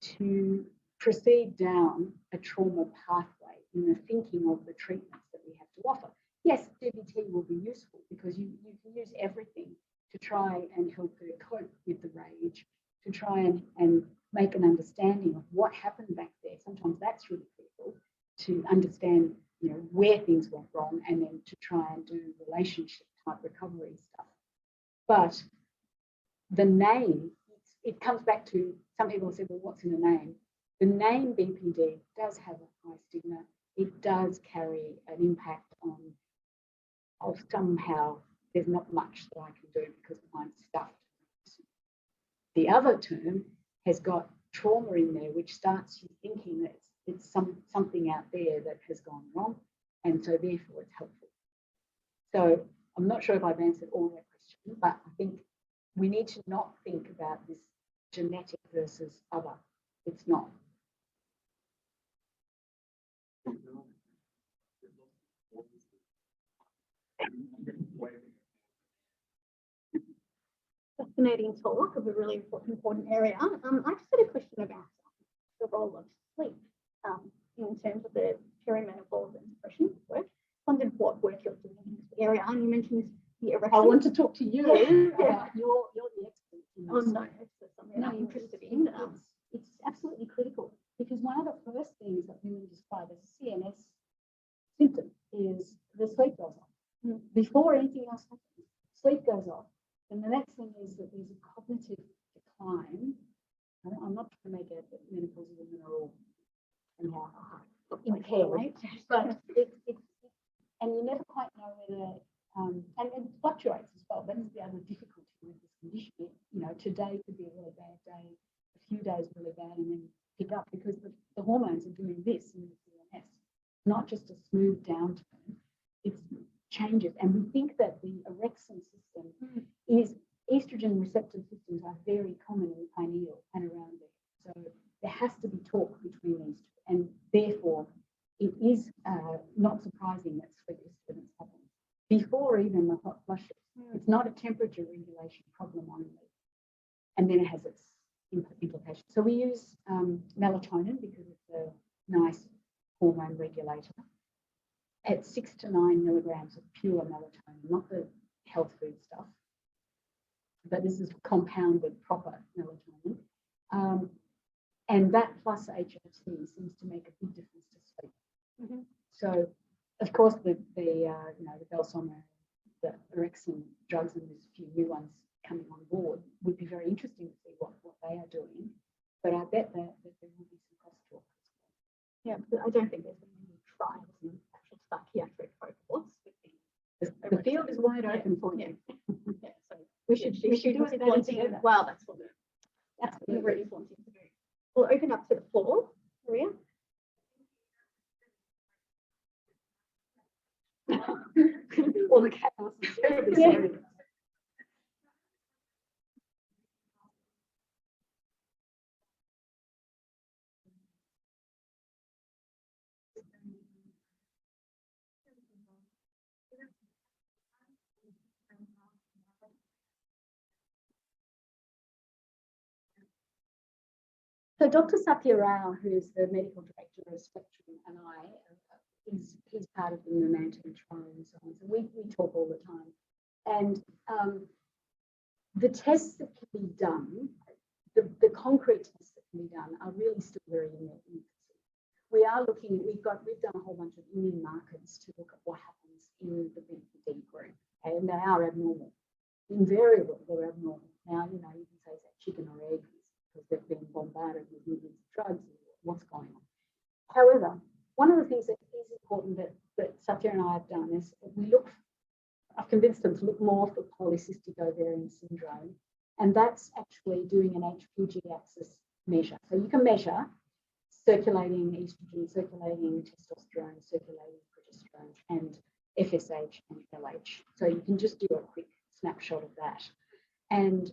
Speaker 2: to proceed down a trauma pathway in the thinking of the treatments that we have to offer. Yes, DBT will be useful because you can use everything to try and help her cope with the rage, to try and make an understanding of what happened back there. Sometimes that's really critical to understand, you know, where things went wrong, and then to try and do relationship type recovery stuff. But the name, it comes back to, some people say, well, what's in the name? The name BPD does have a high stigma. It does carry an impact on, somehow there's not much that I can do because I'm stuffed. The other term has got trauma in there, which starts you thinking that it's something out there that has gone wrong, and so therefore it's helpful. So I'm not sure if I've answered all that question, but I think we need to not think about this genetic versus other. It's not.
Speaker 4: Fascinating talk of a really important area. I just had a question about the role of sleep in terms of the perimenopause and depression work. I wondered what work you're doing in this area. And you mentioned the erection.
Speaker 2: I want to talk to you. Yeah. You're the expert in this.
Speaker 4: Oh no, it's something I'm interested in.
Speaker 2: It's absolutely critical, because one of the first things that women describe as a CNS symptom is the sleep goes off. Before anything else happens, sleep goes off. And the next thing is that there's a cognitive decline. I'm not trying to make it that menopausal women are all somehow impaired, but and you never quite know whether, and it fluctuates as well. That is the other difficulty with this condition. You know, today could be a really bad day, a few days really bad, and then pick up because the hormones are doing this in the CNS, not just a smooth downturn. It's changes, and we think that the orexin system is estrogen receptor systems are very common in the pineal and around there. So there has to be talk between these two, and therefore it is not surprising that sleep disturbance happens before even the hot flushes. It's not a temperature regulation problem only, and then it has its implications. So we use melatonin because it's a nice hormone regulator at 6 to 9 milligrams of pure melatonin, not the health food stuff, but this is compounded proper melatonin. And that plus HRT seems to make a big difference to sleep. So, of course, the Belsommer, the orexin drugs, and there's a few new ones coming on board, would be very interesting to see what they are doing. But I bet that there will be some crosstalk.
Speaker 4: Yeah, but I don't think there's been any trials in actual psychiatric cohorts.
Speaker 2: The field is wide open for you.
Speaker 4: Yeah, so we should do it together. Wow, that's what we're really wanting to do. We'll open up to the floor, Maria.
Speaker 2: Well, the cat was terribly serious. So Dr. Satya Rao, who's the medical director of Spectrum, and he's part of the Normantine trial and so on. So we talk all the time. And the tests that can be done, the concrete tests that can be done are really still very in their infancy. We are looking, we've done a whole bunch of immune markers to look at what happens in the BPD group, and they are abnormal. Invariably, they're abnormal. Now, you can say is that chicken or egg because they've been bombarded with millions of drugs and what's going on. However, one of the things that is important that Satya and I have done is I've convinced them to look more for polycystic ovarian syndrome, and that's actually doing an HPG axis measure. So you can measure circulating estrogen, circulating testosterone, circulating progesterone, and FSH and LH. So you can just do a quick snapshot of that. And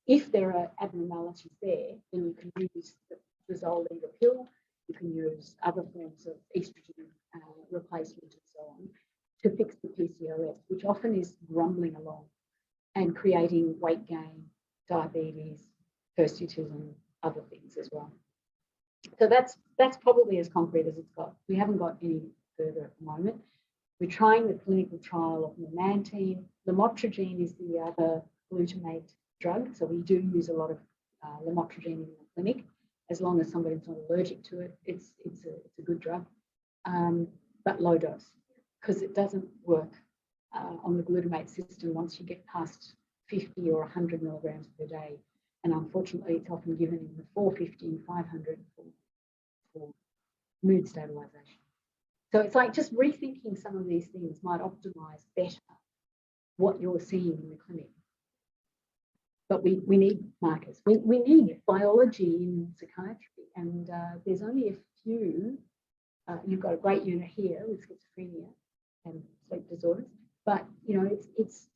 Speaker 2: if there are abnormalities there, then you can use the Zolida pill, you can use other forms of estrogen replacement and so on to fix the PCOS, which often is grumbling along and creating weight gain, diabetes, hirsutism, other things as well. So that's probably as concrete as it's got. We haven't got any further at the moment. We're trying the clinical trial of Normantine. Lamotrigine is the other glutamate drug, so we do use a lot of lamotrigine in the clinic. As long as somebody's not allergic to it, it's a good drug, but low dose, because it doesn't work on the glutamate system once you get past 50 or 100 milligrams per day. And unfortunately, it's often given in the 450 and 500 for mood stabilization. So it's like just rethinking some of these things might optimize better what you're seeing in the clinic. But we need markers. We need biology in psychiatry, and there's only a few. You've got a great unit here with schizophrenia and sleep disorders, but it's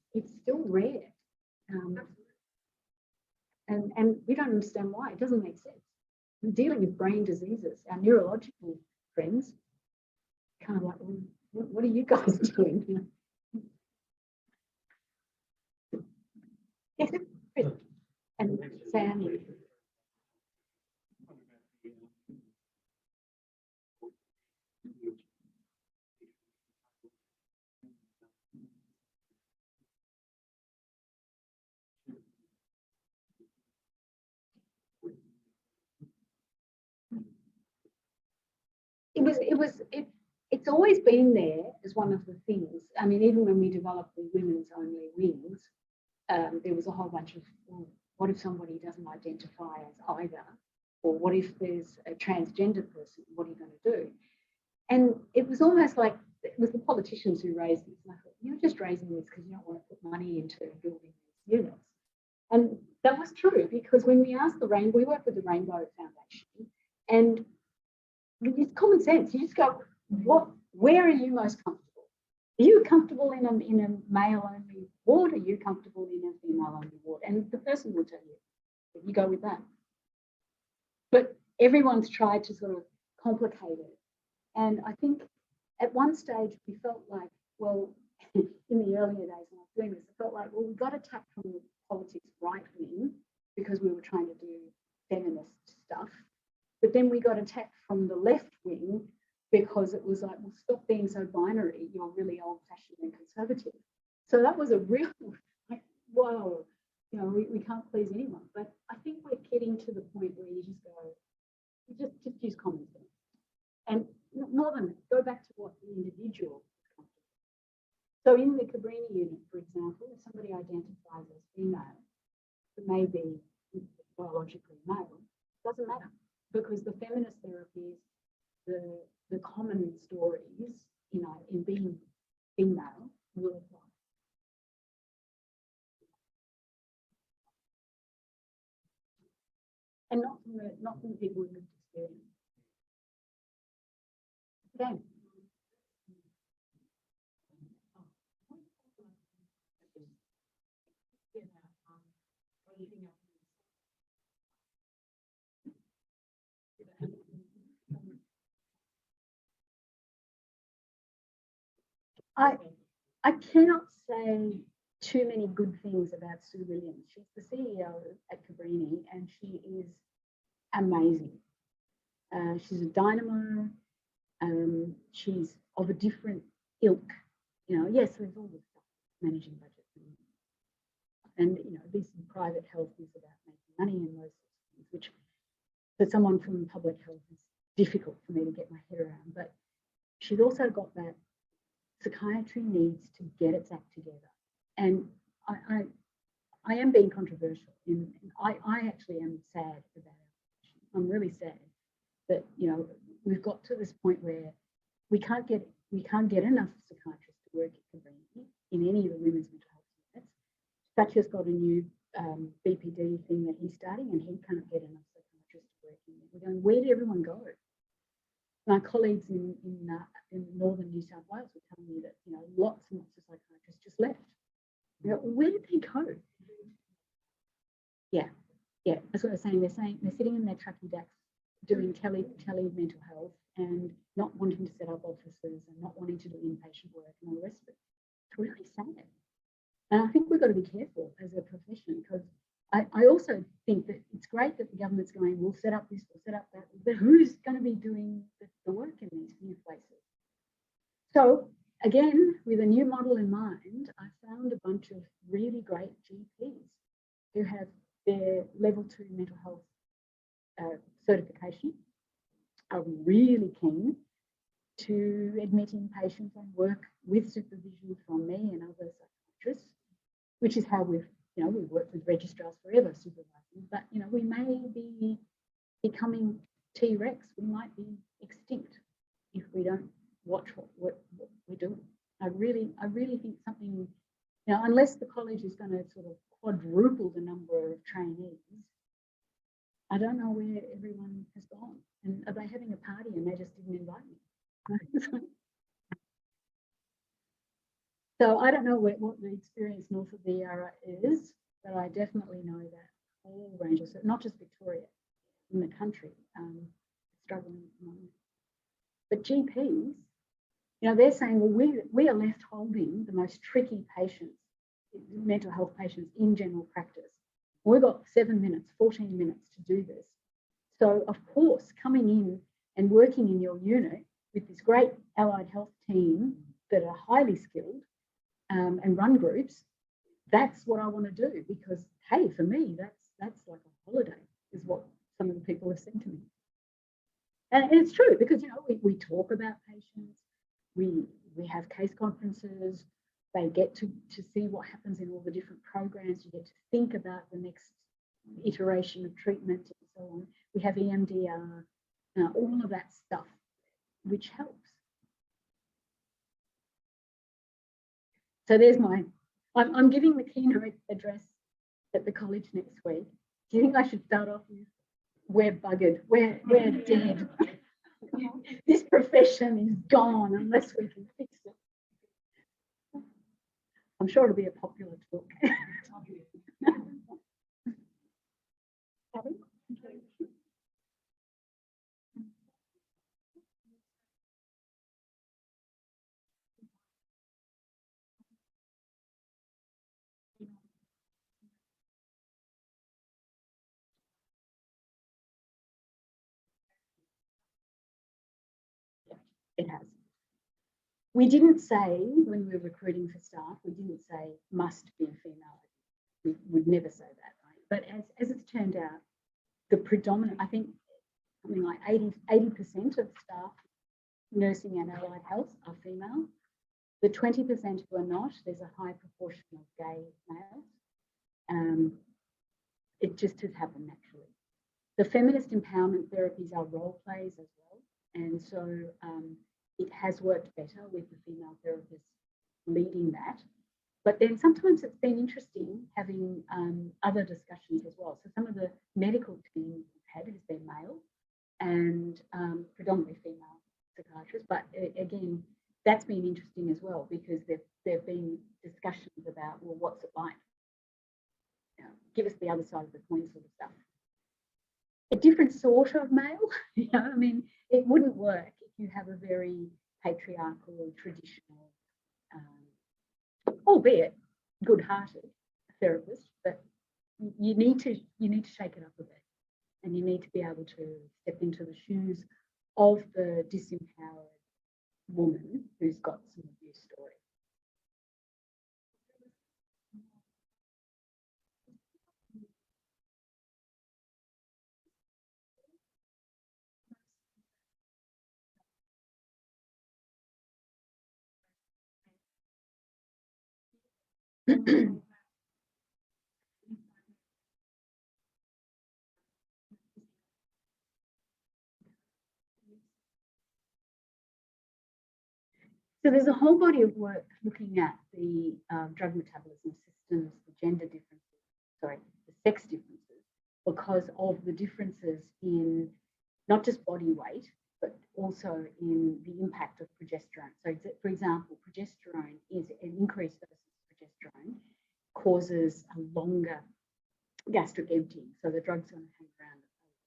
Speaker 2: still rare, and we don't understand why. It doesn't make sense. We're dealing with brain diseases. Our neurological friends kind of like, well, what are you guys doing? Yes. And Sam. It's always been there as one of the things. I mean, even when we developed the women's only wings, there was a whole bunch of, well, what if somebody doesn't identify as either? Or what if there's a transgender person? What are you going to do? And it was almost like it was the politicians who raised this. And I thought, you're just raising this because you don't want to put money into building these units. And that was true, because when we asked we work with the Rainbow Foundation, and it's common sense. You just go, where are you most comfortable? Are you comfortable in a male-only ward? Are you comfortable in a female-only ward? And the person will tell you, you go with that. But everyone's tried to sort of complicate it. And I think at one stage we felt like, well, in the earlier days when I was doing this, I felt like, well, we got attacked from the politics right wing because we were trying to do feminist stuff. But then we got attacked from the left wing because it was like, well, stop being so binary. You're really old-fashioned and conservative. So that was a real, like, whoa, you know, we can't please anyone. But I think we're getting to the point where you just go, you just use common sense. And more than that, go back to what the individual is comfortable. So in the Cabrini unit, for example, if somebody identifies as female, it may be biologically male, doesn't matter, because the feminist therapies, the common stories, you know, in being female will apply. And not from the people with lived experience. Okay. I cannot say too many good things about Sue Williams. She's the CEO at Cabrini and she is amazing. She's a dynamo. She's of a different ilk. You know, yes, there's all this stuff, managing budgets. And, you know, this private health is about making money and those sorts of things, which for someone from public health is difficult for me to get my head around. But she's also got that psychiatry needs to get its act together. And I am being controversial. I actually am sad about it. I'm really sad that, you know, we've got to this point where we can't get enough psychiatrists to work at Cabrini in any of the women's mental health units. Thatcher's got a new BPD thing that he's starting and he can't get enough psychiatrists to work in there. We're going, where did everyone go? My colleagues in northern New South Wales were telling me that, you know, lots and lots of psychiatrists just left. You know, where did they go? Yeah, that's what they're saying. They're sitting in their trucky decks doing tele mental health and not wanting to set up offices and not wanting to do inpatient work and all the rest of it. It's really sad. And I think we've got to be careful as a profession because I also think that it's great that the government's going, we'll set up this, we'll set up that, but who's going to be doing the work in these new places? So again, with a new model in mind, I found a bunch of really great GPs who have their level 2 mental health certification, are really keen to admit inpatients and work with supervision from me and other psychiatrists, which is how we've worked with registrars forever supervising, but, you know, we may be becoming T-Rex, we might be extinct if we don't watch what we're doing. I really think something, you know, unless the college is going to sort of quadruple the number of trainees, I don't know where everyone has gone. And are they having a party and they just didn't invite me? So I don't know what the experience north of the Yarra is, but I definitely know that all ranges, not just Victoria, in the country, struggling at the moment. But GPs, you know, they're saying, well, we are left holding the most tricky patients, mental health patients in general practice. We've got 7 minutes, 14 minutes to do this. So, of course, coming in and working in your unit with this great allied health team that are highly skilled and run groups, that's what I want to do because, hey, for me, that's like a holiday, is what some of the people have said to me. And it's true because, you know, we talk about patients, we have case conferences, they get to see what happens in all the different programs, you get to think about the next iteration of treatment and so on. We have EMDR, all of that stuff, which helps. So there's I'm giving the keynote address at the college next week. Do you think I should start off with, we're buggered, we're dead. This profession is gone unless we can fix it. I'm sure it'll be a popular talk. It has. We didn't say when we were recruiting for staff, we didn't say must be a female. We would never say that, right? But as it's turned out, the predominant, I think something like 80% of staff nursing and allied health are female. The 20% who are not, there's a high proportion of gay males. It just has happened naturally. The feminist empowerment therapies are role plays as well. And so it has worked better with the female therapists leading that. But then sometimes it's been interesting having other discussions as well. So some of the medical team we've had has been male and predominantly female psychiatrists. But again, that's been interesting as well because there've been discussions about, well, what's it like? You know, give us the other side of the coin sort of stuff. A different sort of male, you know, I mean, it wouldn't work if you have a very patriarchal, traditional, albeit good-hearted therapist, but you need to shake it up a bit, and you need to be able to step into the shoes of the disempowered woman who's got some abuse story. So there's a whole body of work looking at the drug metabolism systems, the gender differences, sorry, the sex differences, because of the differences in not just body weight, but also in the impact of progesterone. So for example, progesterone is an increased dose of progesterone causes a longer gastric emptying. So the drug's going to hang around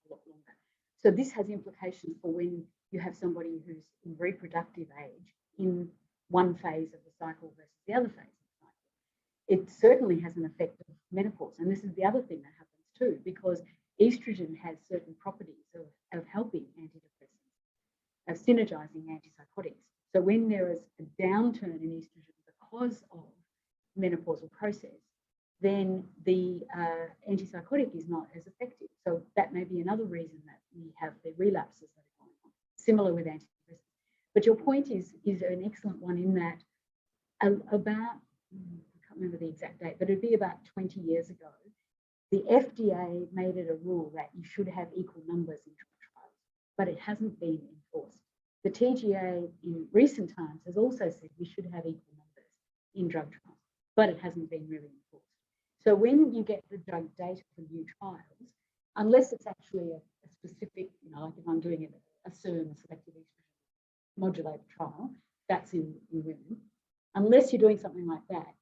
Speaker 2: a lot longer. So this has implications for when you have somebody who's in reproductive age in one phase of the cycle versus the other phase of the cycle. It certainly has an effect of menopause. And this is the other thing that happens too, because estrogen has certain properties of helping antidepressants, of synergizing antipsychotics. So when there is a downturn in estrogen because of menopausal process, then the antipsychotic is not as effective. So that may be another reason that we have the relapses that are going on, similar with antidepressants. But your point is an excellent one in that about, I can't remember the exact date, but it'd be about 20 years ago, the FDA made it a rule that you should have equal numbers in drug trials, but it hasn't been enforced. The TGA in recent times has also said we should have equal numbers in drug trials, but it hasn't been really enforced. So when you get the drug data for new trials, unless it's actually a specific, you know, like if I'm doing a SERM, a selective estrogen modulator trial, that's in women, unless you're doing something like that,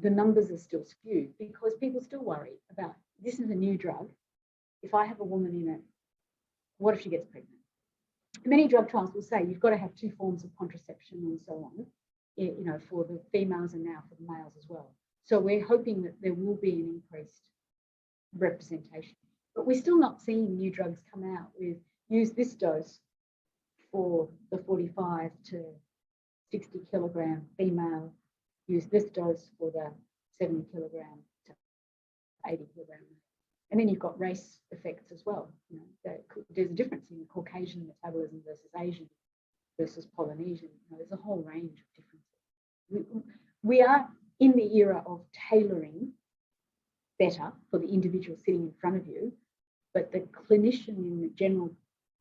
Speaker 2: the numbers are still skewed because people still worry about, this is a new drug. If I have a woman in it, what if she gets pregnant? Many drug trials will say you've got to have 2 forms of contraception and so on, you know, for the females and now for the males as well. So we're hoping that there will be an increased representation, but we're still not seeing new drugs come out with use this dose for the 45 to 60 kilogram female, use this dose for the 70 kilogram to 80 kilogram. And then you've got race effects as well. You know, there's a difference in Caucasian metabolism versus Asian versus Polynesian. You know, there's a whole range of differences. We are in the era of tailoring better for the individual sitting in front of you, but the clinician in the general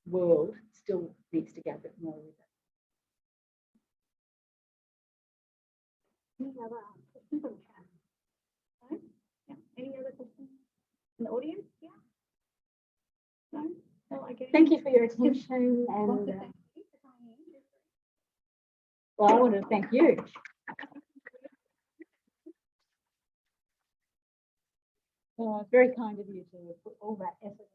Speaker 2: world still needs to get a bit more with it.
Speaker 4: Any other questions on the chat? No? Yeah. Any other questions in the audience? Yeah. No? No, I guess.
Speaker 2: Thank you for your attention. And well, I want to thank you. Well, it's very kind of you to put all that effort